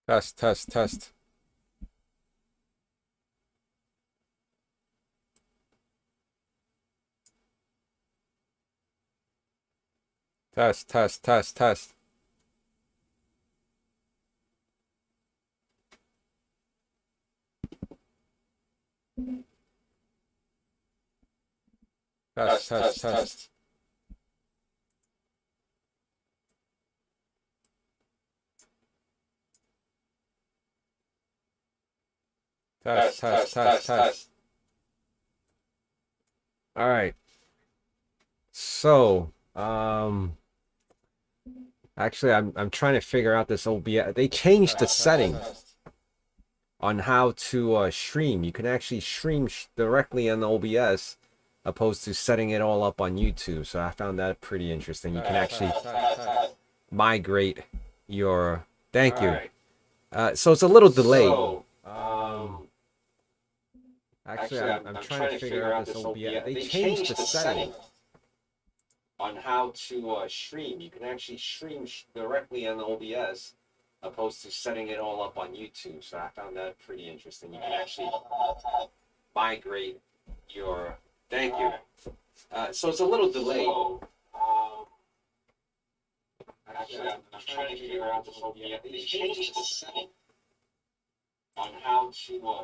Test, test, test. Test, test, test, test. Test, test, test. Test, test, test, test. All right. So, actually, I'm trying to figure out this OBS. They changed the setting on how to stream. You can actually stream directly on the OBS, opposed to setting it all up on YouTube. So I found that pretty interesting. You can actually migrate your. Thank you. So it's a little delayed. Actually, I'm trying to figure out this OBS. They changed the setting on how to stream. You can actually stream directly on the OBS, opposed to setting it all up on YouTube. So I found that pretty interesting. You can actually migrate your. Thank you. So it's a little delayed. Actually, I'm trying to figure out this OBS. They changed the setting on how to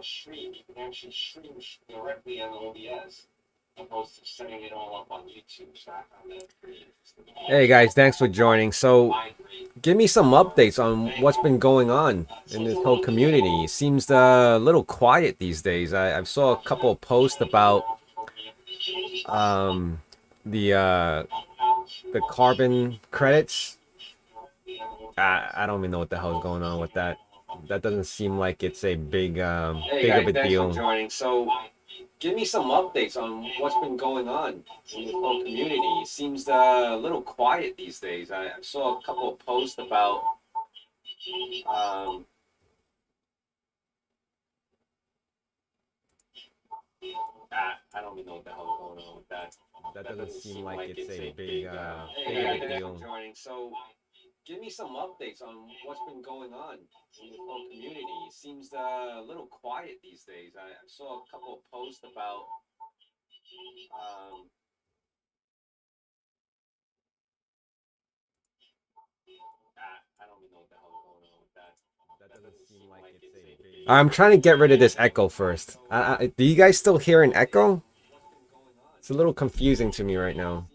stream. You can actually stream directly on the OBS, opposed to setting it all up on YouTube. So I found that pretty interesting. Hey guys, thanks for joining. So give me some updates on what's been going on in this whole community. It seems a little quiet these days. I saw a couple of posts about the carbon credits. I don't even know what the hell is going on with that. That doesn't seem like it's a big big of a deal. Thanks for joining. So give me some updates on what's been going on in the whole community. It seems a little quiet these days. I saw a couple of posts about I don't even know what the hell is going on with that. That doesn't seem like it's a big big of a deal. Joining. So give me some updates on what's been going on in the whole community. It seems a little quiet these days. I saw a couple of posts about I don't even know what the hell is going on with that. That doesn't seem like it's a big. I'm trying to get rid of this echo first. Do you guys still hear an echo? It's a little confusing to me right now.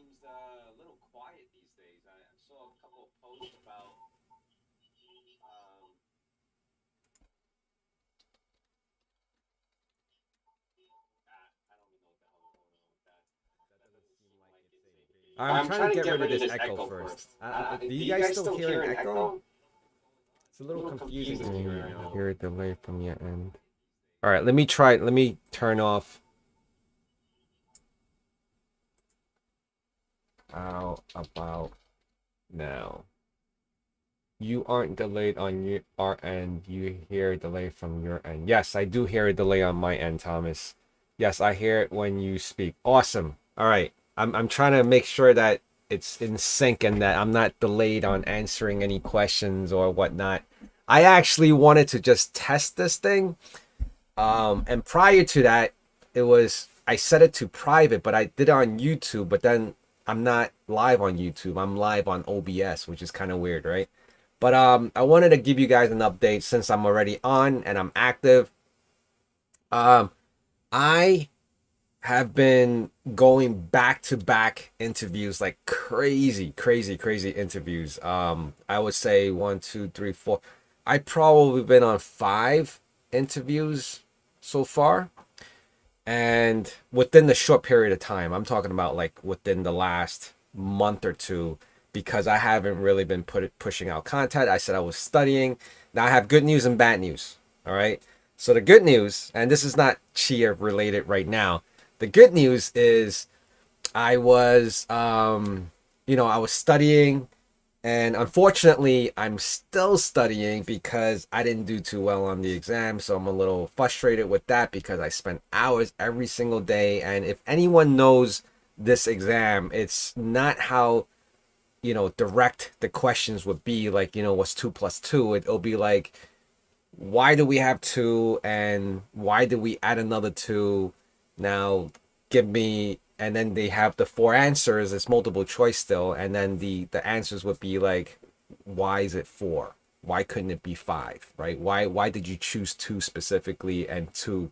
I'm trying to get rid of this echo first. Do you guys still hear an echo? It's a little confusing to me right now. Hear a delay from your end. All right, let me try. Let me turn off. How about now? You aren't delayed on our end. You hear a delay from your end. Yes, I do hear a delay on my end, Thomas. Yes, I hear it when you speak. Awesome. All right. I'm trying to make sure that it's in sync and that I'm not delayed on answering any questions or whatnot. I actually wanted to just test this thing. And prior to that, I set it to private, but I did it on YouTube, but then I'm not live on YouTube. I'm live on OBS, which is kind of weird, right? But I wanted to give you guys an update since I'm already on and I'm active. I have been going back to back interviews, like crazy interviews. I would say 1, 2, 3, 4. I probably been on 5 interviews so far, and within the short period of time, I'm talking about like within the last month or two, because I haven't really been pushing out content. I said I was studying. Now I have good news and bad news. All right. So the good news, and this is not Chia related right now. The good news is I was, I was studying, and unfortunately, I'm still studying because I didn't do too well on the exam. So I'm a little frustrated with that because I spent hours every single day. And if anyone knows this exam, it's not how, direct the questions would be like, what's 2 + 2. It'll be like, why do we have two, and why did we add another two? Now give me, and then they have the four answers. It's multiple choice still, and then the answers would be like, why is it four? Why couldn't it be five? Right? Why did you choose two specifically and two?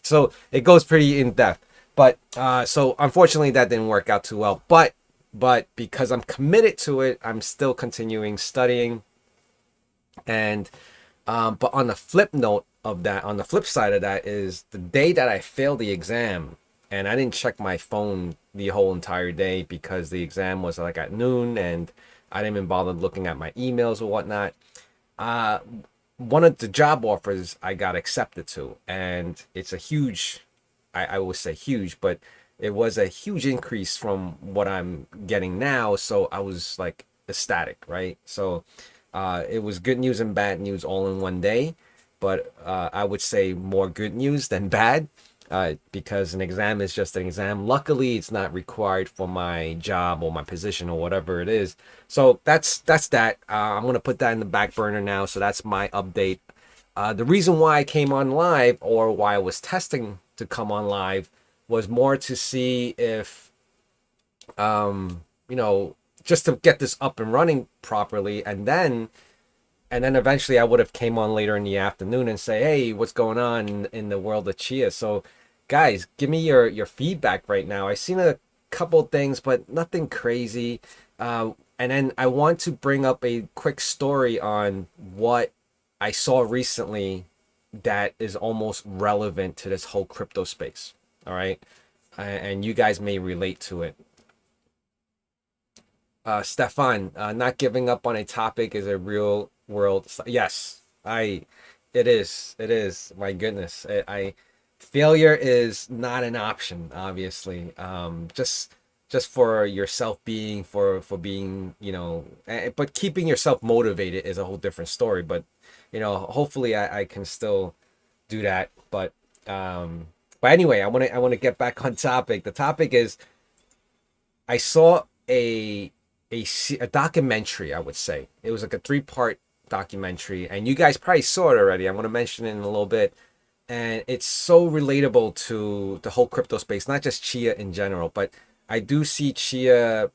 So it goes pretty in depth. But so unfortunately that didn't work out too well. But because I'm committed to it, I'm still continuing studying. And but on the flip note of that, on the flip side of that is the day that I failed the exam, and I didn't check my phone the whole entire day because the exam was like at noon, and I didn't even bother looking at my emails or whatnot. Uh, One of the job offers I got accepted to, and it's a huge, I would say huge, but it was a huge increase from what I'm getting now. So I was like ecstatic, right? So it was good news and bad news all in one day, but I would say more good news than bad. Because an exam is just an exam. Luckily, it's not required for my job or my position or whatever it is. So that's that. I'm gonna put that in the back burner now. So that's my update. The reason why I came on live, or why I was testing to come on live, was more to see if, you know, just to get this up and running properly, and then eventually I would have came on later in the afternoon and say, hey, what's going on in the world of Chia? So guys, give me your feedback right now. I've seen a couple things, but nothing crazy. And then I want to bring up a quick story on what I saw recently that is almost relevant to this whole crypto space. All right. And you guys may relate to it. Stefan, not giving up on a topic is a real world. Yes, it is. It is. My goodness. Failure is not an option, obviously. Just for yourself being, for being, but keeping yourself motivated is a whole different story. But, hopefully I can still do that. But anyway, I want to get back on topic. The topic is, I saw a documentary. I would say it was like a 3-part documentary, and you guys probably saw it already. I'm going to mention it in a little bit, and it's so relatable to the whole crypto space, not just Chia in general, but I do see Chia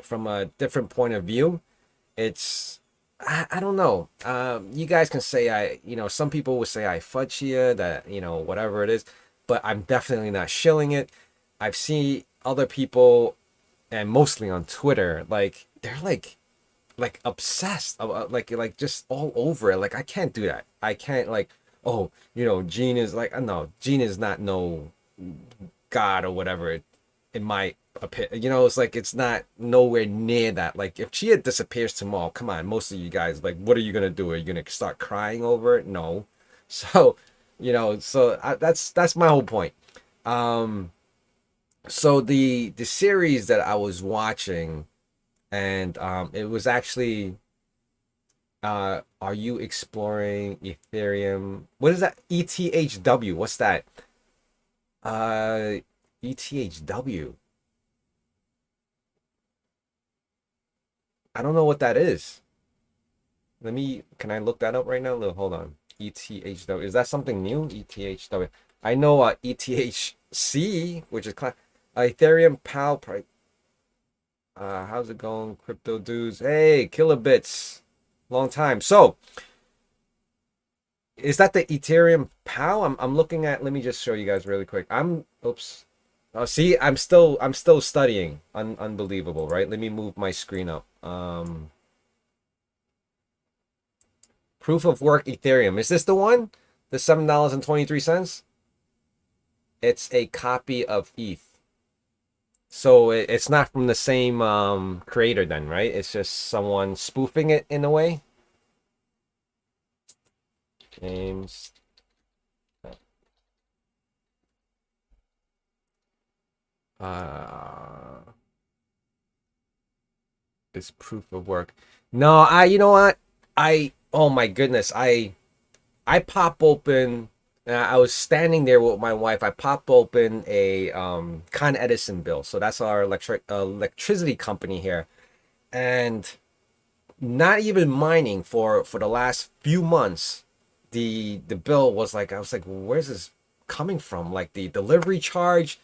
from a different point of view. It's, I don't know. You guys can say some people would say I FUD Chia, that, whatever it is, but I'm definitely not shilling it. I've seen other people, and mostly on Twitter, like they're like obsessed, like just all over it. Like I can't do that. I can't, like, oh, Gene is like, no, Gene is not no god or whatever. In my opinion, it's like, it's not nowhere near that. Like if Chia disappears tomorrow, come on, most of you guys, like, what are you gonna do? Are you gonna start crying over it? No. So, that's my whole point. So the series that I was watching, and it was actually, are you exploring Ethereum? What is that? ETHW. What's that? Uh ETHW. I don't know what that is. Can I look that up right now? Look, hold on. ETHW. Is that something new? ETHW. I know ETHC, which is Ethereum PAL price. How's it going, crypto dudes? Hey, kilobits. Long time. So, is that the Ethereum PAL? I'm looking at, let me just show you guys really quick. Oops. Oh, see, I'm still studying. Unbelievable, right? Let me move my screen up. Proof of work Ethereum. Is this the one? The $7.23? It's a copy of ETH. So it's not from the same creator then, right? It's just someone spoofing it in a way. James. This proof of work. No, you know what? Oh my goodness. I pop open. I was standing there with my wife. I pop open a Con Edison bill. So that's our electricity company here, and not even mining for the last few months. the bill was like, I was like, where's this coming from? Like the delivery charge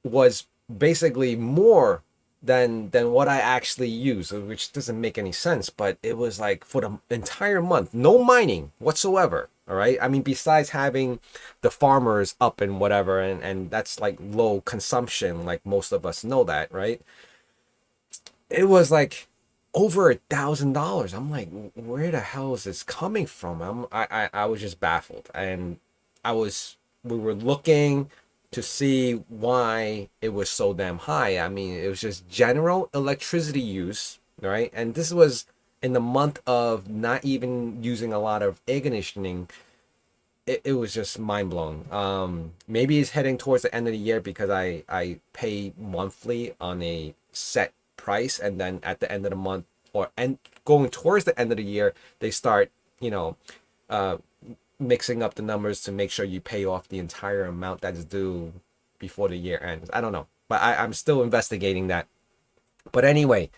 was basically more than what I actually use, which doesn't make any sense. But it was like for the entire month, no mining whatsoever. All right. I mean, besides having the farmers up and whatever, and that's like low consumption, like most of us know that, right? It was like over $1,000. I'm like, where the hell is this coming from? I was just baffled, and we were looking to see why it was so damn high. I mean, it was just general electricity use, right? And this was in the month of not even using a lot of air conditioning. It was just mind blown. Maybe it's heading towards the end of the year because I pay monthly on a set price, and then at the end of the month or and going towards the end of the year, they start, you know, uh, mixing up the numbers to make sure you pay off the entire amount that's due before the year ends. I don't know, but I'm still investigating that. But anyway,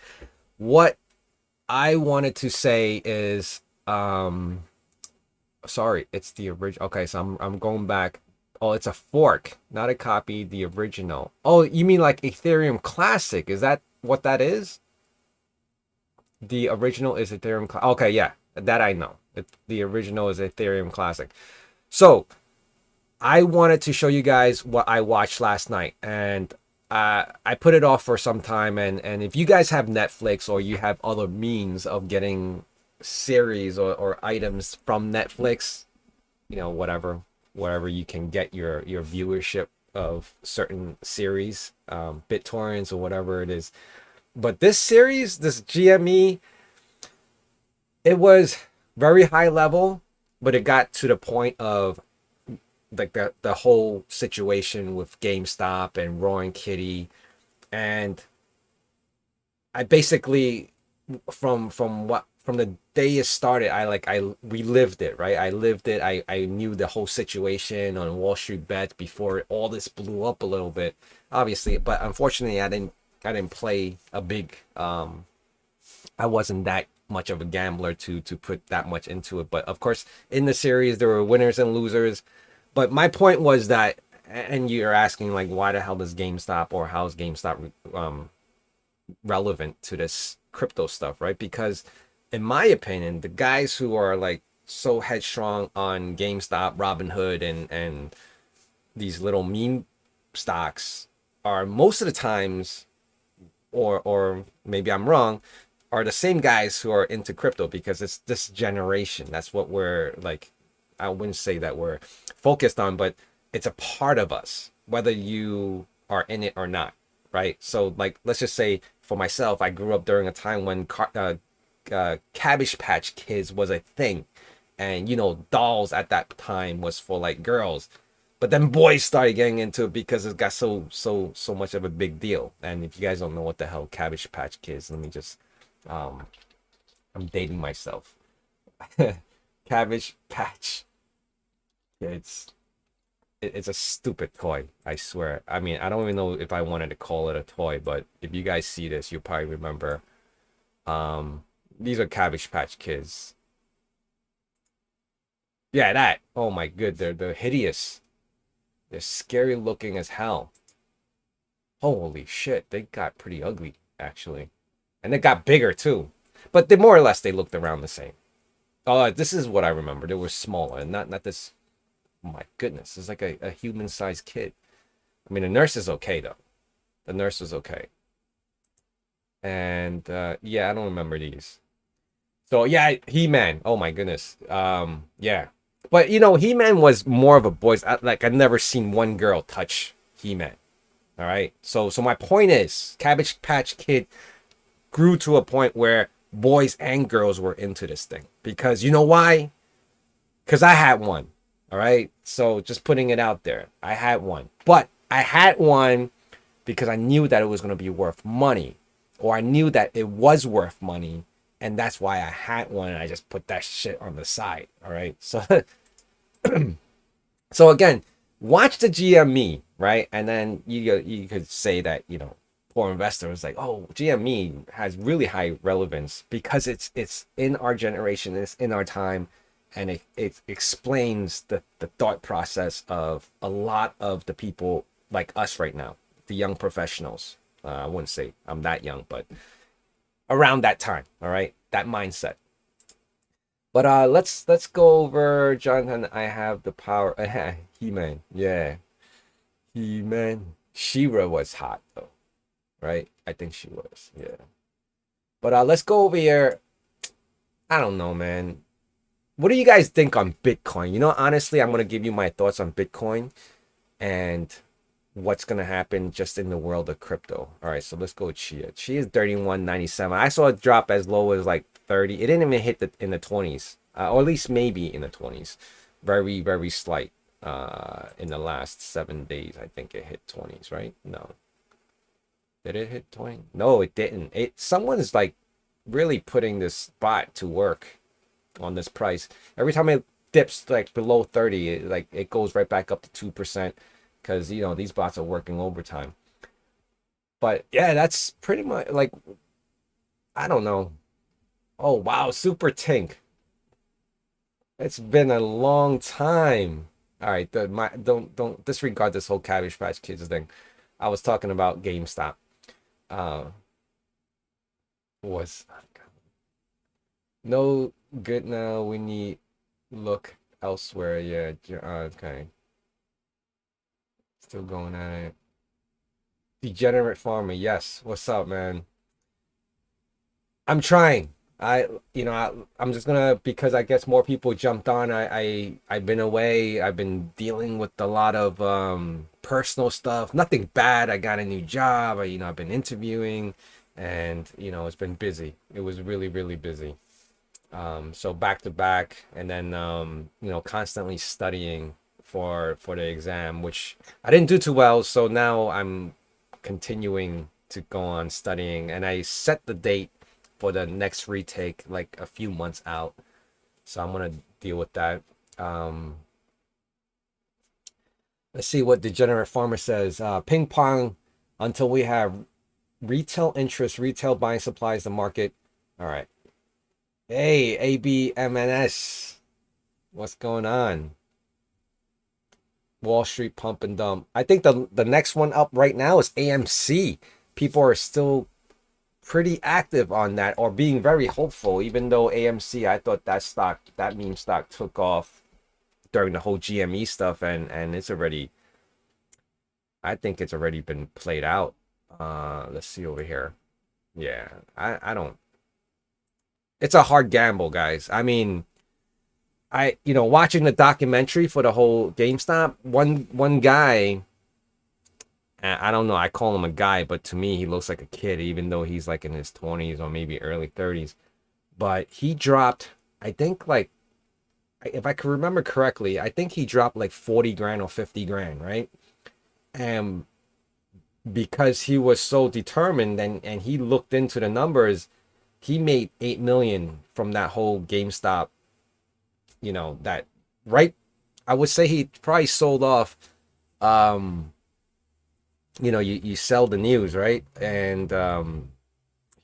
what I wanted to say is, sorry, it's the original. Okay, so I'm going back. Oh, it's a fork, not a copy, the original. Oh, you mean like Ethereum Classic? Is that what that is? The original is Ethereum Classic. Okay, yeah, that I know. The original is Ethereum Classic. So I wanted to show you guys what I watched last night, and I put it off for some time. And if you guys have Netflix or you have other means of getting series or items from Netflix, you know, whatever you can get your viewership of certain series, BitTorrents or whatever it is. But this series, this GME, it was very high level, but it got to the point of like the whole situation with GameStop and Roaring Kitty, and I basically from the day it started, I relived it, right? I lived it. I knew the whole situation on Wall Street Bets before all this blew up a little bit, obviously. But unfortunately, I didn't play a big. I wasn't that much of a gambler to put that much into it. But of course, in the series, there were winners and losers. But my point was that, and you're asking like, why the hell does GameStop, or how is GameStop relevant to this crypto stuff, right? Because in my opinion, the guys who are like so headstrong on GameStop, Robinhood, and these little meme stocks are most of the times, or maybe I'm wrong, are the same guys who are into crypto, because it's this generation. That's what we're like. I wouldn't say that we're focused on, but it's a part of us, whether you are in it or not, right? So like, let's just say for myself, I grew up during a time when Cabbage Patch Kids was a thing, and you know, dolls at that time was for like girls, but then boys started getting into it because it got so much of a big deal. And if you guys don't know what the hell Cabbage Patch Kids, let me just I'm dating myself. Cabbage Patch Kids, it's a stupid toy, I swear. I mean, I don't even know if I wanted to call it a toy, but if you guys see this, you'll probably remember. These are Cabbage Patch Kids. Yeah, that. Oh my good, they're hideous. They're scary looking as hell. Holy shit, they got pretty ugly actually, and they got bigger too. But they more or less they looked around the same. Oh, this is what I remember. They were smaller, and not this. Oh my goodness, it's like a human-sized kid. I mean, the nurse is okay though. The nurse was okay. And yeah, I don't remember these. So yeah, He-Man. Oh my goodness. Yeah. But you know, He-Man was more of a boys. Like I've never seen one girl touch He-Man. All right. So my point is, Cabbage Patch Kid grew to a point where boys and girls were into this thing, because you know why? Because I had one. All right. So just putting it out there, I had one, but I had one because I knew that it was going to be worth money, or I knew that it was worth money. And that's why I had one. And I just put that shit on the side. All right. So, so again, watch the GME, right? And then you could say that, you know, poor investor was like, oh, GME has really high relevance because it's in our generation, it's in our time, and it explains the thought process of a lot of the people like us right now, the young professionals. I wouldn't say I'm that young, but around that time, all right, that mindset. But let's go over Jonathan. I have the power. He-Man, yeah, He-Man. She-Ra was hot though, right? I think she was, yeah. But let's go over here. I don't know, man. What do you guys think on Bitcoin? You know, honestly, I'm gonna give you my thoughts on Bitcoin and what's gonna happen just in the world of crypto. All right, so let's go with Chia. Chia is 31.97. I saw it drop as low as like 30. It didn't even hit in the 20s, or at least maybe in the 20s. Very, very slight. In the last 7 days, I think it hit 20s, right? No, did it hit 20? No, it didn't. Someone's like really putting this bot to work on this price. Every time it dips like below 30, it goes right back up to 2%, because you know these bots are working overtime. But yeah, that's pretty much like, I don't know. Oh wow, Super Tink. It's been a long time. All right, don't disregard this whole Cabbage Patch Kids thing. I was talking about GameStop. Uh, was no good now. We need look elsewhere. Yeah, okay. Still going at it. Degenerate Farmer. Yes. What's up, man? I'm trying. I'm just gonna, because I guess more people jumped on. I've been away. I've been dealing with a lot of personal stuff. Nothing bad. I got a new job. I've been interviewing, and it's been busy. It was really, really busy. So back to back, and then constantly studying for the exam, which I didn't do too well. So now I'm continuing to go on studying, and I set the date for the next retake like a few months out. So I'm gonna deal with that. Let's see what Degenerate Farmer says. Ping pong until we have retail interest, retail buying supplies the market. All right. Hey, ABMNS. What's going on? Wall Street pump and dump. I think the next one up right now is AMC. People are still pretty active on that, or being very hopeful, even though AMC, I thought that meme stock took off during the whole GME stuff, and I think it's already been played out. Let's see over here. Yeah, I don't. It's a hard gamble, guys. I mean, watching the documentary for the whole GameStop, one guy, I don't know, I call him a guy, but to me he looks like a kid, even though he's like in his 20s or maybe early 30s. But he dropped, I think, like, if I can remember correctly, I think he dropped like 40 grand or 50 grand, right? And because he was so determined, and he looked into the numbers, he made 8 million from that whole GameStop, that, right? I would say he probably sold off, you sell the news, right? And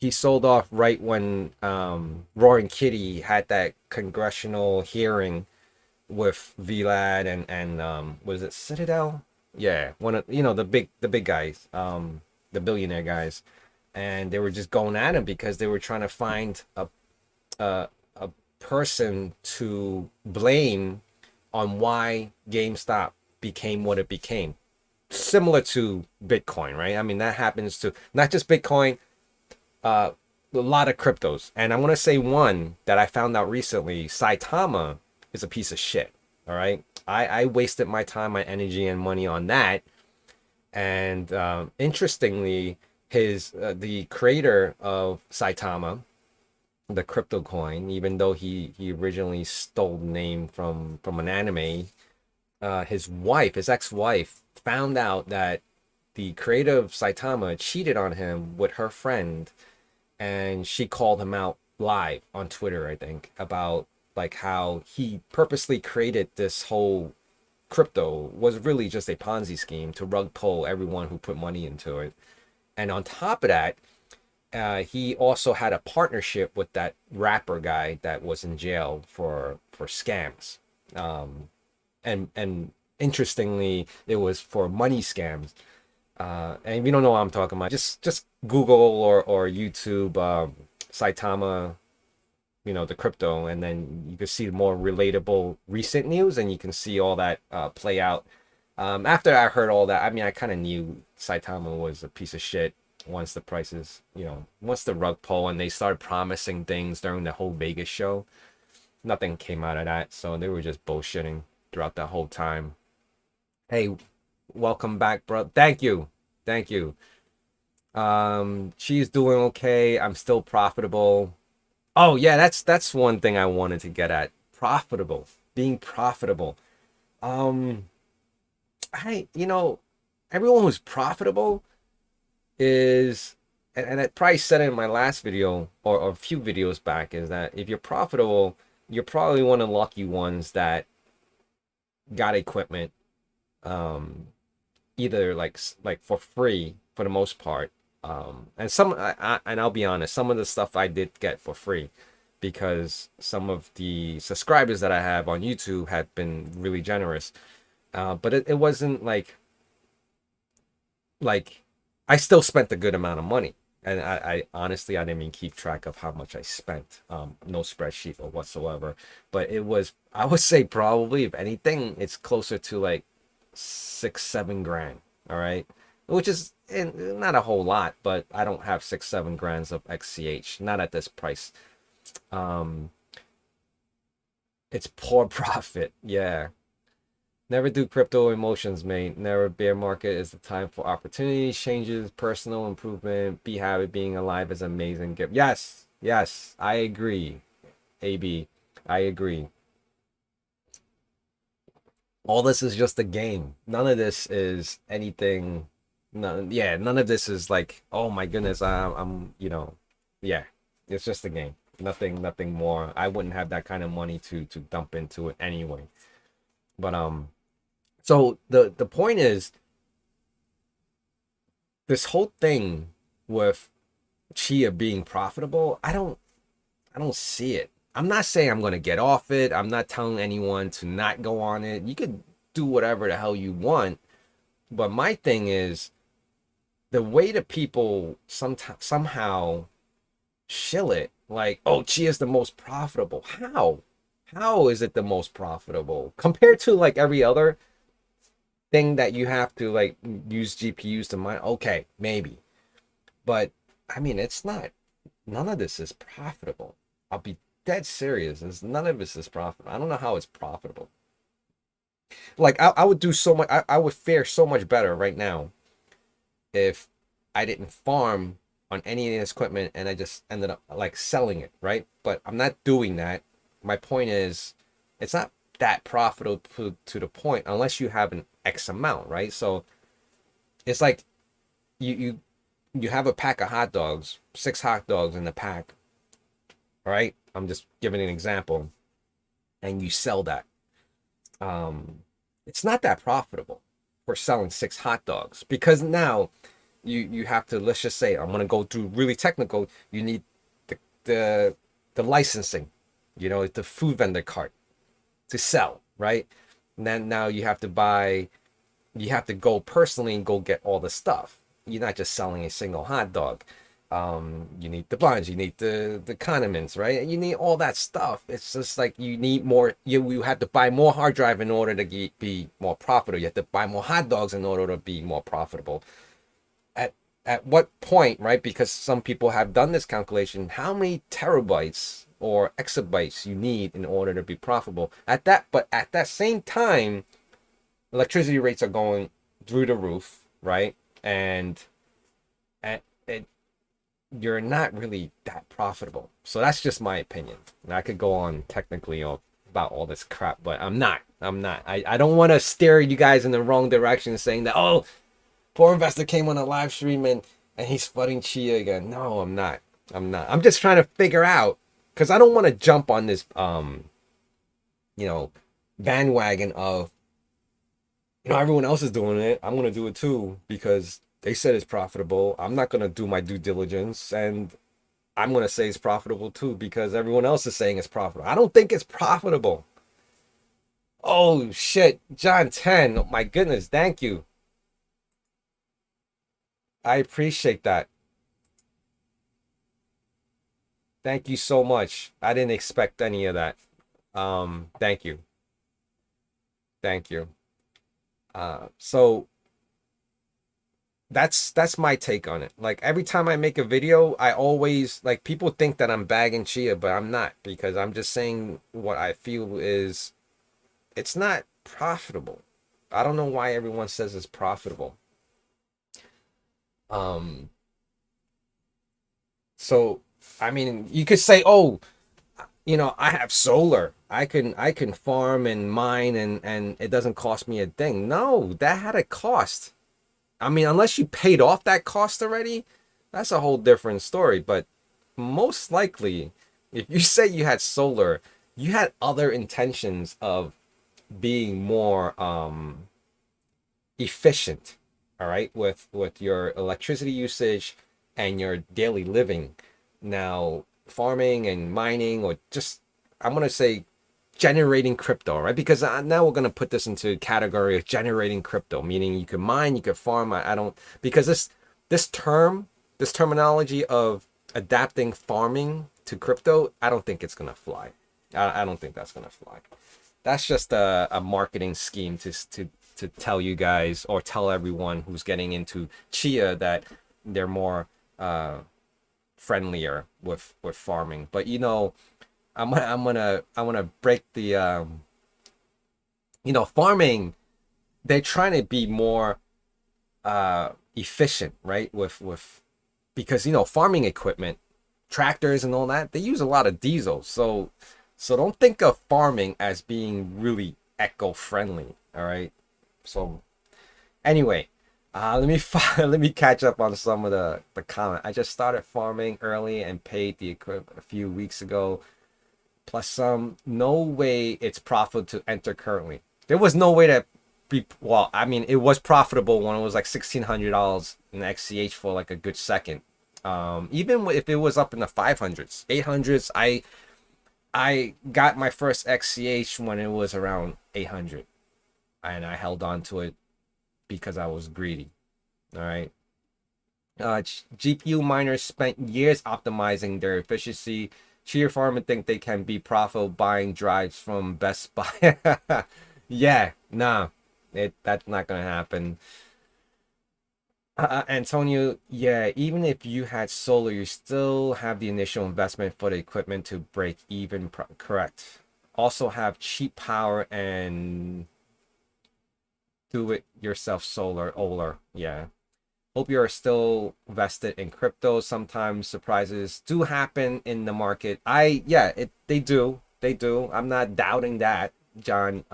he sold off right when Roaring Kitty had that congressional hearing with Vlad and was it Citadel? Yeah, one of the big guys, the billionaire guys, and they were just going at him because they were trying to find a person to blame on why GameStop became what it became. Similar to Bitcoin, right? I mean, that happens to not just Bitcoin, a lot of cryptos. And I want to say one that I found out recently: Saitama is a piece of shit. All right, I wasted my time, my energy, and money on that. And interestingly, the creator of Saitama, the crypto coin, even though he originally stole the name from an anime, his ex-wife, found out that the creator of Saitama cheated on him with her friend, and she called him out live on Twitter, I think, about like how he purposely created this whole crypto was really just a Ponzi scheme to rug pull everyone who put money into it. And on top of that, he also had a partnership with that rapper guy that was in jail for for scams. And interestingly, it was for money scams. And if you don't know what I'm talking about, just Google or YouTube Saitama, the crypto, and then you can see more relatable recent news, and you can see all that play out. After I heard all that, I mean, I kind of knew Saitama was a piece of shit once the prices, once the rug pull and they started promising things during the whole Vegas show. Nothing came out of that, so they were just bullshitting throughout that whole time. Hey, welcome back, bro. Thank you. She's doing okay. I'm still profitable. Oh yeah, that's one thing I wanted to get at. Profitable. Being profitable. Everyone who's profitable is, and I probably said it in my last video or a few videos back, is that if you're profitable, you're probably one of the lucky ones that got equipment, either like for free for the most part, and and I'll be honest, some of the stuff I did get for free because some of the subscribers that I have on YouTube had been really generous, but it wasn't like I still spent a good amount of money, and I honestly I didn't even keep track of how much I spent, no spreadsheet or whatsoever, but it was, I would say probably, if anything, it's closer to like 6-7 grand. All right, which is not a whole lot, but I don't have 6-7 grands of XCH, not at this price. It's poor profit. Yeah, never do crypto emotions, mate. Never. Bear market is the time for opportunities, changes, personal improvement. Be happy. Being alive is amazing gift. Yes, I agree. AB, I agree. All this is just a game. None of this is anything. None of this is like, oh my goodness, I'm yeah, it's just a game. Nothing more. I wouldn't have that kind of money to dump into it anyway. But so the point is, this whole thing with Chia being profitable, I don't see it. I'm not saying I'm going to get off it. I'm not telling anyone to not go on it. You could do whatever the hell you want. But my thing is, the way that people somehow shill it, like, oh, Chia's the most profitable. How is it the most profitable compared to like every other thing that you have to like use GPUs to mine? Okay, maybe. But I mean, it's not. None of this is profitable. I'll be dead serious. None of this is profitable. I don't know how it's profitable. Like I would do so much. I would fare so much better right now if I didn't farm on any of this equipment and I just ended up like selling it, right? But I'm not doing that. My point is, it's not that profitable to the point unless you have an X amount, right? So it's like you have a pack of hot dogs, 6 hot dogs in the pack, all right? I'm just giving an example, and you sell that. It's not that profitable for selling 6 hot dogs, because now you have to, let's just say, I'm gonna go through really technical. You need the licensing, the food vendor card to sell, right? And then now you have to go personally and go get all the stuff. You're not just selling a single hot dog. You need the buns, you need the condiments, right? You need all that stuff. It's just like you need more. You have to buy more hard drive in order to be more profitable. You have to buy more hot dogs in order to be more profitable. At what point, right? Because some people have done this calculation, how many terabytes or exabytes you need in order to be profitable. But at that same time, electricity rates are going through the roof, right? And you're not really that profitable. So that's just my opinion. And I could go on technically about all this crap, but I'm not. I don't want to steer you guys in the wrong direction saying that, oh, poor investor came on a live stream and he's FUDing Chia again. No, I'm not. I'm just trying to figure out, because I don't want to jump on this bandwagon of, everyone else is doing it, I'm going to do it too because they said it's profitable. I'm not going to do my due diligence, and I'm going to say it's profitable too because everyone else is saying it's profitable. I don't think it's profitable. Oh shit, John 10. Oh, my goodness, thank you. I appreciate that. Thank you so much. I didn't expect any of that. Thank you. Thank you. So that's my take on it. Like every time I make a video, I always like people think that I'm bagging Chia, but I'm not because I'm just saying what I feel is it's not profitable. I don't know why everyone says it's profitable. Um, so I mean, you could say, "Oh, I have solar. I can farm and mine and it doesn't cost me a thing." No, that had a cost. I mean, unless you paid off that cost already, that's a whole different story. But most likely, if you say you had solar, you had other intentions of being more efficient, all right, with your electricity usage and your daily living. Now, farming and mining, or just I'm gonna say generating crypto, right? Because now we're gonna put this into category of generating crypto, meaning you can mine, you can farm. I don't because this terminology of adapting farming to crypto, I don't think it's gonna fly. I don't think that's gonna fly. That's just a marketing scheme to tell you guys or tell everyone who's getting into Chia that they're more friendlier with farming. But I'm gonna break the farming. They're trying to be more efficient, right? With because farming equipment, tractors and all that, they use a lot of diesel. So don't think of farming as being really eco-friendly, all right? So anyway, let me catch up on some of the comment. I just started farming early and paid the equipment a few weeks ago. Plus some, no way it's profitable to enter currently. There was no way to be, well, I mean, it was profitable when it was like $1,600 in XCH for like a good second. Even if it was up in the 500s, 800s, I got my first XCH when it was around 800 and I held on to it because I was greedy. All right. GPU miners spent years optimizing their efficiency. Cheer farmers think they can be profitable buying drives from Best Buy. Yeah, nah, that's not gonna happen. Antonio, yeah, even if you had solar, you still have the initial investment for the equipment to break even. Correct. Also have cheap power and do it yourself solar. Yeah. Hope you are still vested in crypto. Sometimes surprises do happen in the market. Yeah, they do. They do. I'm not doubting that, John.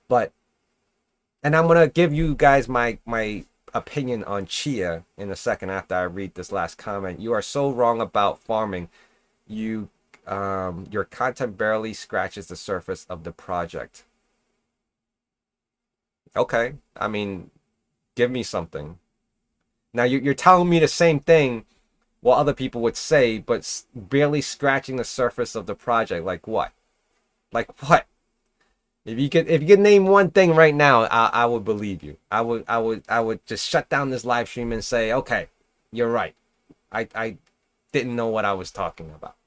But and I'm gonna give you guys my opinion on Chia in a second after I read this last comment. You are so wrong about farming. You your content barely scratches the surface of the project. Okay. I mean, give me something. Now you're telling me the same thing what other people would say, but barely scratching the surface of the project. Like what? Like what? If you could name one thing right now, I would believe you. I would just shut down this live stream and say, okay, you're right. I didn't know what I was talking about.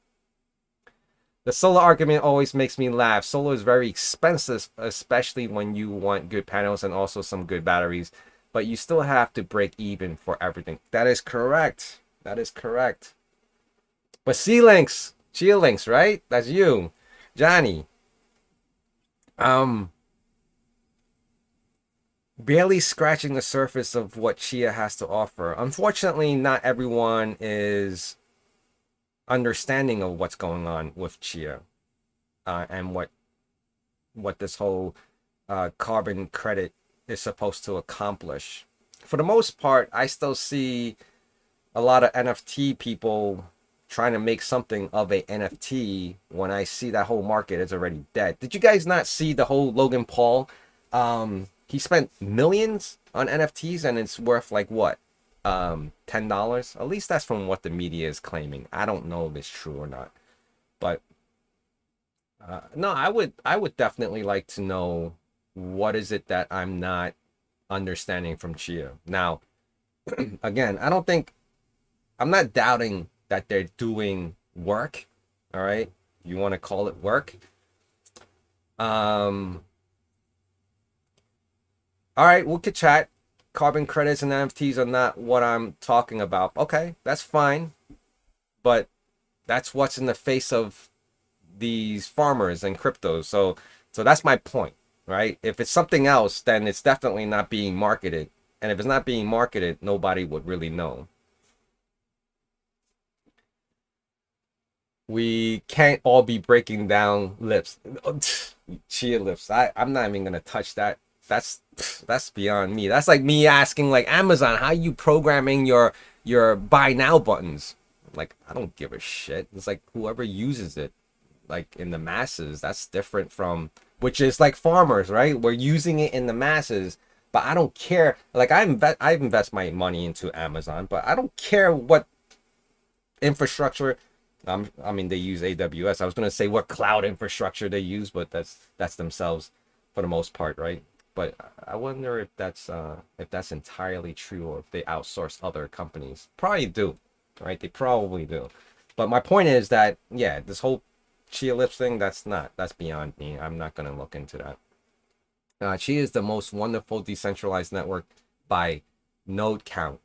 The solar argument always makes me laugh. Solar is very expensive, especially when you want good panels and also some good batteries. But you still have to break even for everything. That is correct. That is correct. But C-Links, Chia-Links, right? That's you, Johnny. Um, Barely scratching the surface of what Chia has to offer. Unfortunately, not everyone is understanding of what's going on with Chia, and what this whole carbon credit is supposed to accomplish. For the most part, I still see a lot of NFT people trying to make something of a NFT when I see that whole market is already dead. Did you guys not see the whole Logan Paul? He spent millions on NFTs and it's worth like what? $10? At least that's from what the media is claiming. I don't know if it's true or not. But No, I would definitely like to know what is it that I'm not understanding from Chia. Now, again, I don't think I'm not doubting that they're doing work. All right, you want to call it work. Um, all right, we could chat. Carbon credits and NFTs are not what I'm talking about. Okay, that's fine, but that's what's in the face of these farmers and cryptos. So that's my point, right? If it's something else, then it's definitely not being marketed. And if it's not being marketed, nobody would really know. We can't all be breaking down lips. Chia lips. I'm not even gonna touch that. That's that's beyond me. That's like me asking like Amazon, how you programming your buy now buttons? Like I don't give a shit. It's like whoever uses it, like in the masses, that's different from which is like farmers, right? We're using it in the masses, but I don't care. Like I invest my money into Amazon, but I don't care what infrastructure. I mean, they use AWS. I was gonna say what cloud infrastructure they use, but that's themselves for the most part, right? But I wonder if that's entirely true or if they outsource other companies. Probably do, right? They probably do. But my point is that yeah, this whole Chia Lips thing, that's beyond me. I'm not gonna look into that. Chia is the most wonderful decentralized network by node count.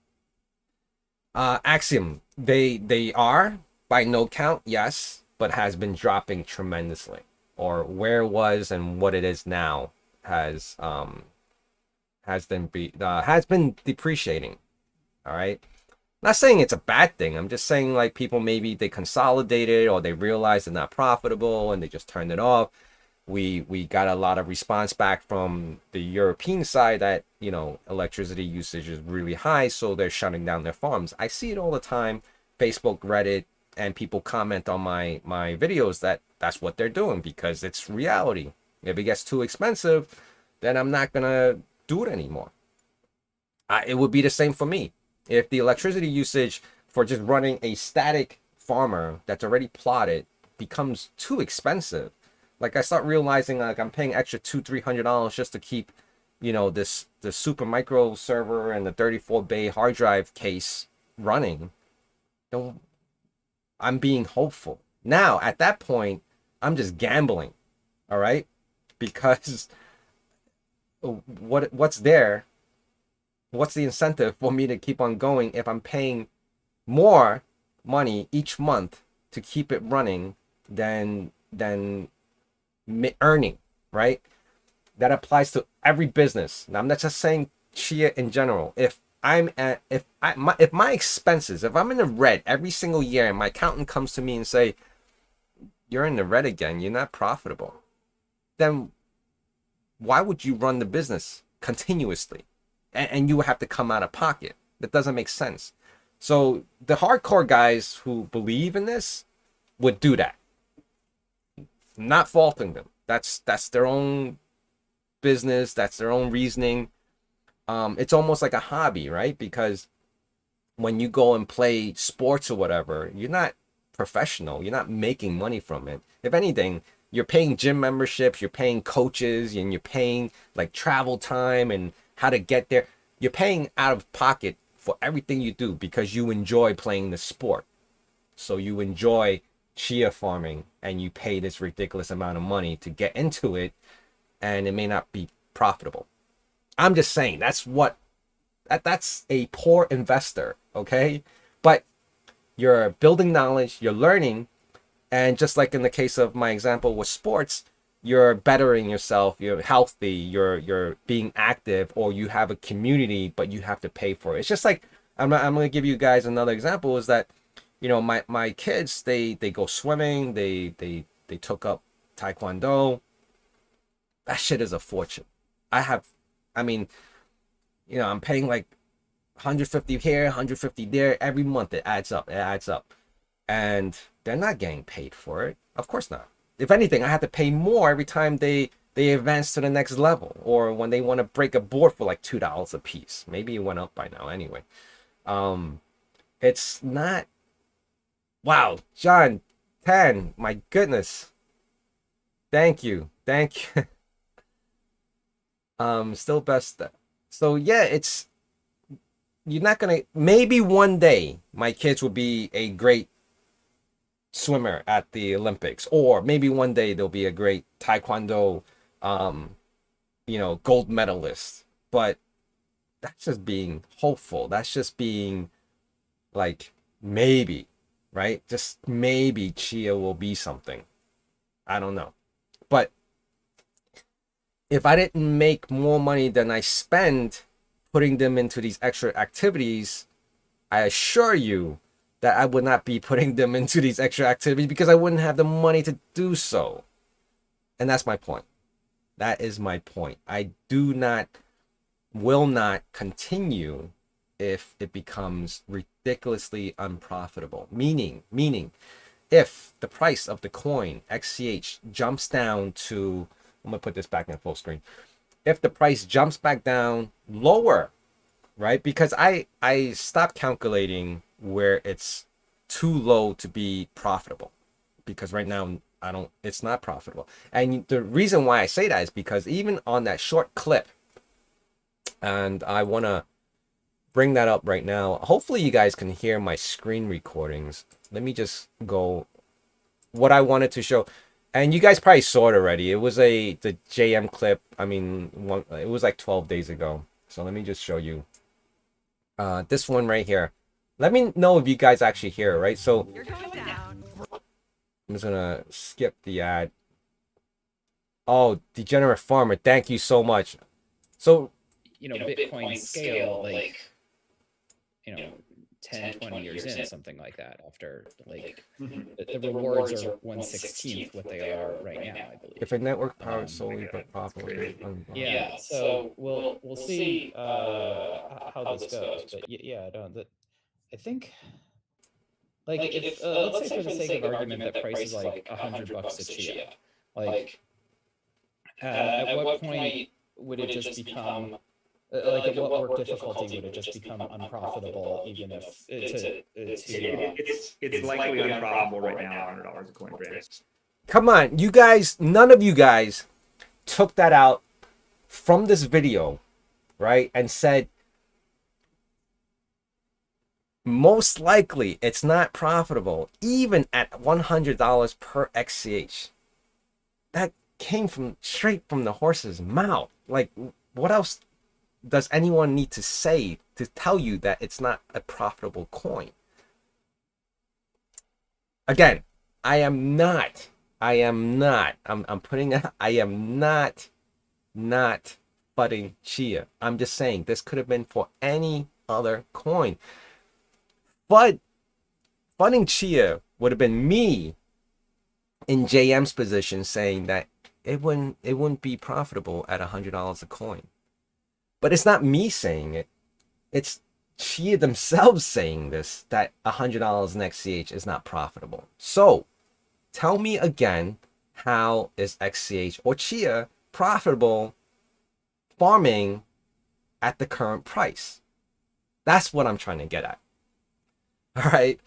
Axiom, they are by node count, yes, but has been dropping tremendously. Or where it was and what it is now has been depreciating. All right. Not saying it's a bad thing. I'm just saying like people maybe they consolidated or they realized they're not profitable and they just turned it off. We got a lot of response back from the European side that electricity usage is really high, so they're shutting down their farms. I see it all the time, Facebook, Reddit, and people comment on my videos that that's what they're doing because it's reality. If it gets too expensive, then I'm not gonna do it anymore. It would be the same for me if the electricity usage for just running a static farmer that's already plotted becomes too expensive. Like I start realizing like I'm paying extra $200-300 just to keep, this the super micro server and the 34 bay hard drive case running. Don't I'm being hopeful. Now at that point, I'm just gambling, all right? Because what's there? What's the incentive for me to keep on going if I'm paying more money each month to keep it running than earning, right? That applies to every business. Now, I'm not just saying Chia in general. If my expenses, if I'm in the red every single year and my accountant comes to me and say, you're in the red again, you're not profitable, then why would you run the business continuously? And you would have to come out of pocket. That doesn't make sense. So the hardcore guys who believe in this would do that. Not faulting them. That's their own business. That's their own reasoning. It's almost like a hobby, right? Because when you go and play sports or whatever, you're not professional. You're not making money from it. If anything, you're paying gym memberships, you're paying coaches, and you're paying like travel time and how to get there. You're paying out of pocket for everything you do because you enjoy playing the sport. So you enjoy chia farming and you pay this ridiculous amount of money to get into it, and it may not be profitable. I'm just saying that's a poor investor, okay? But you're building knowledge, you're learning, and just like in the case of my example with sports, you're bettering yourself, you're healthy, you're being active, or you have a community, but you have to pay for it. It's just like I'm gonna give you guys another example is that my kids they go swimming, they took up taekwondo. That shit is a fortune. I mean, I'm paying like 150 here, 150 there every month. It adds up. It adds up. And they're not getting paid for it. Of course not. If anything, I have to pay more every time they advance to the next level, or when they want to break a board for like $2 a piece. Maybe it went up by now. Anyway, it's not. Wow, John, 10. My goodness. Thank you. Thank you. Still best. So yeah, it's you're not gonna. Maybe one day my kids will be a great swimmer at the Olympics, or maybe one day they'll be a great taekwondo, um, gold medalist. But that's just being hopeful. That's just being like maybe, right? Just maybe Chia will be something. I don't know. But if I didn't make more money than I spend putting them into these extra activities, I assure you that I would not be putting them into these extra activities because I wouldn't have the money to do so. And that's my point. That is my point. I will not continue if it becomes ridiculously unprofitable. Meaning, if the price of the coin XCH jumps down to, I'm gonna put this back in full screen. If the price jumps back down lower, right? Because I stopped calculating where it's too low to be profitable, because right now it's not profitable. And the reason why I say that is because even on that short clip, and I want to bring that up right now. Hopefully you guys can hear my screen recordings. Let me just go what I wanted to show. And you guys probably saw it already. It was the JM clip. I mean, it was like 12 days ago. So let me just show you this one right here. Let me know if you guys actually hear it, right? So You're going down. I'm just gonna skip the ad. Oh, Degenerate Farmer, thank you so much. So Bitcoin scale like 10, 20 years in, something like that, after the rewards are 1/16th what they are right now, I believe. If a network powered solely but profitable. Yeah, so we'll see how this goes, but yeah, I think if let's say for the sake of argument that price is like $100 a Chia, at what point would it just become at what work difficulty would it just become unprofitable, even if it's likely unprofitable right now, $100 a coin price. Come on, you guys, none of you guys took that out from this video, right? And said, most likely it's not profitable, even at $100 per XCH. That came straight from the horse's mouth. Like, what else does anyone need to say to tell you that it's not a profitable coin? Again, I'm putting out, I am not FUDing Chia. I'm just saying this could have been for any other coin. FUDing Chia would have been me in JM's position saying that it wouldn't be profitable at $100 a coin. But it's not me saying it. It's Chia themselves saying this, that $100 in XCH is not profitable. So tell me again, how is XCH or Chia profitable farming at the current price? That's what I'm trying to get at. All right.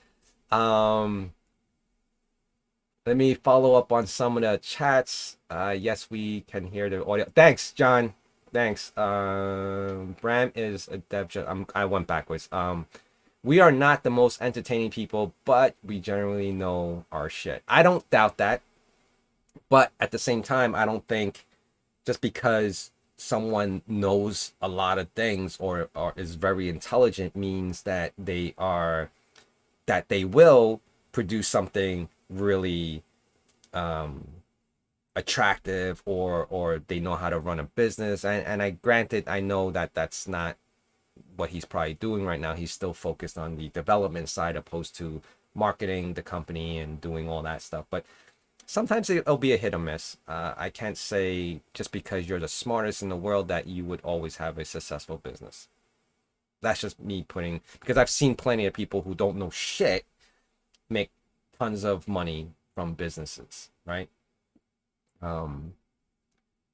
Let me follow up on some of the chats. Yes, we can hear the audio. Thanks, John. Thanks. Bram is a dev. I went backwards. We are not the most entertaining people, but we generally know our shit. I don't doubt that. But at the same time, I don't think just because someone knows a lot of things or is very intelligent means that they will produce something really attractive or they know how to run a business. And I granted, I know that that's not what he's probably doing right now. He's still focused on the development side opposed to marketing the company and doing all that stuff. But sometimes it'll be a hit or miss. I can't say just because you're the smartest in the world that you would always have a successful business. That's just me because I've seen plenty of people who don't know shit make tons of money from businesses, right? And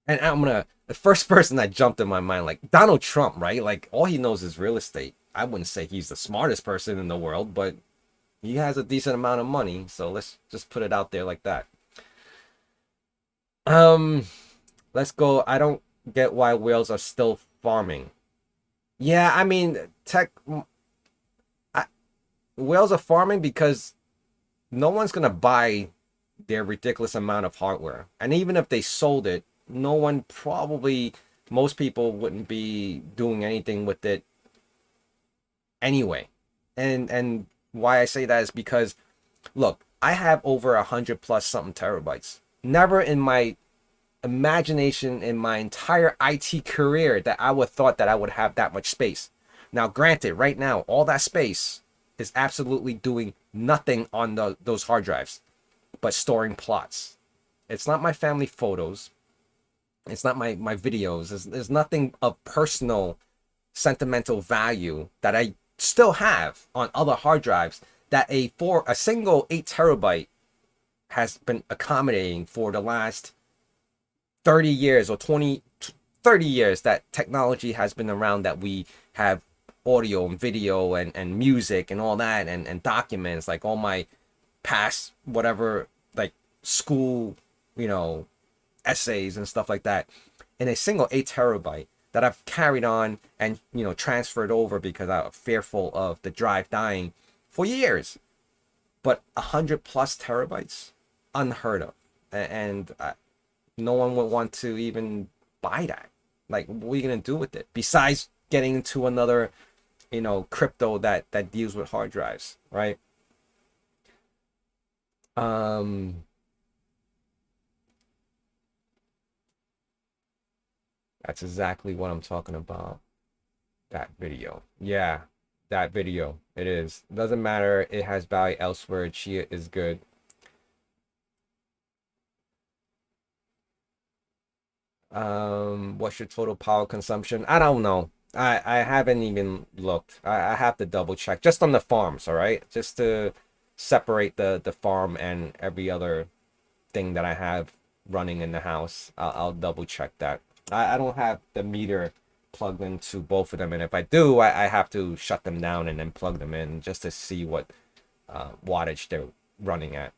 the first person that jumped in my mind, like Donald Trump, right? Like all he knows is real estate. I wouldn't say he's the smartest person in the world, but he has a decent amount of money. So let's just put it out there like that. Um, let's go. I don't get why whales are still farming. Yeah, I mean, I, whales are farming because no one's gonna buy their ridiculous amount of hardware. And even if they sold it, no one probably, most people wouldn't be doing anything with it anyway. And why I say that is because, look, I have over 100 plus something terabytes. Never in my imagination in my entire IT career that I would thought that I would have that much space. Now, granted, right now, all that space is absolutely doing nothing on those hard drives, but storing plots. It's not my family photos. It's not my videos. There's nothing of personal, sentimental value that I still have on other hard drives that a single 8 terabyte has been accommodating for the last 30 years or 30 years that technology has been around, that we have audio and video and music and all that, and documents, like all my past whatever, like school, you know, essays and stuff like that, in a single 8 terabyte that I've carried on and, you know, transferred over because I'm fearful of the drive dying for years. But 100 plus terabytes, unheard of. And no one would want to even buy that. Like, what are you gonna do with it besides getting into another, you know, crypto that deals with hard drives, right? um that's exactly what I'm talking about. That video, yeah, that video, it is, doesn't matter, it has value elsewhere. Chia is good. What's your total power consumption? I don't know. I haven't even looked. I have to double check just on the farms, all right? Just to separate the farm and every other thing that I have running in the house. I'll double check that. I don't have the meter plugged into both of them, and if I do, I have to shut them down and then plug them in just to see what wattage they're running at.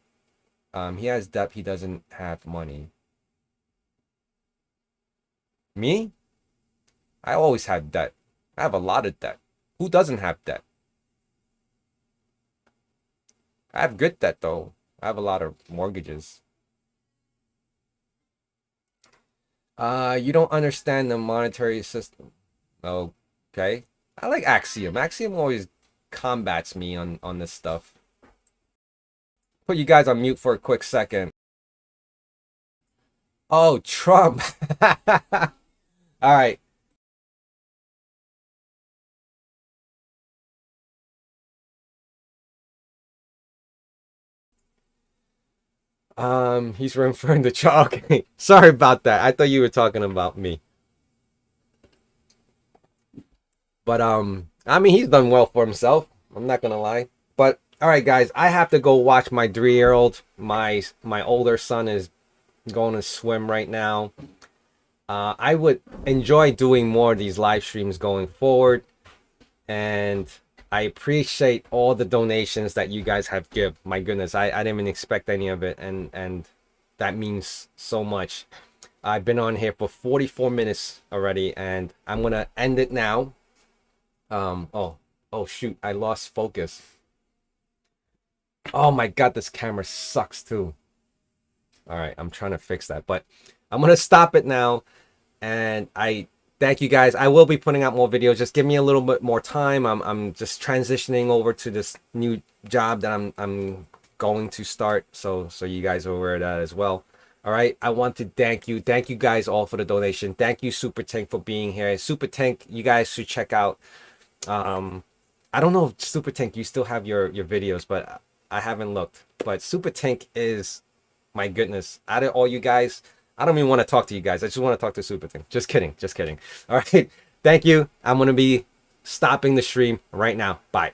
He has debt. He doesn't have money. Me? I always have debt. I have a lot of debt. Who doesn't have debt? I have good debt though. I have a lot of mortgages. You don't understand the monetary system. Okay. I like Axiom. Axiom always combats me on this stuff. Put you guys on mute for a quick second. Oh, Trump. All right. He's referring to Chalk. Sorry about that. I thought you were talking about me. But I mean, he's done well for himself. I'm not gonna lie. But all right, guys, I have to go watch my 3-year-old. My older son is going to swim right now. I would enjoy doing more of these live streams going forward, and I appreciate all the donations that you guys have give. My goodness, I didn't even expect any of it, and that means so much. I've been on here for 44 minutes already, and I'm gonna end it now. Oh shoot, I lost focus. Oh my god, this camera sucks too. All right, I'm trying to fix that, but I'm gonna stop it now. And I thank you guys. I will be putting out more videos. Just give me a little bit more time. I'm just transitioning over to this new job that I'm going to start. So you guys are aware of that as well. All right. I want to thank you. Thank you guys all for the donation. Thank you, Super Tank, for being here. Super Tank, you guys should check out. I don't know if Super Tank, you still have your videos, but I haven't looked. But Super Tank is, my goodness, out of all you guys, I don't even want to talk to you guys. I just want to talk to Super Tank. Just kidding. Just kidding. All right. Thank you. I'm going to be stopping the stream right now. Bye.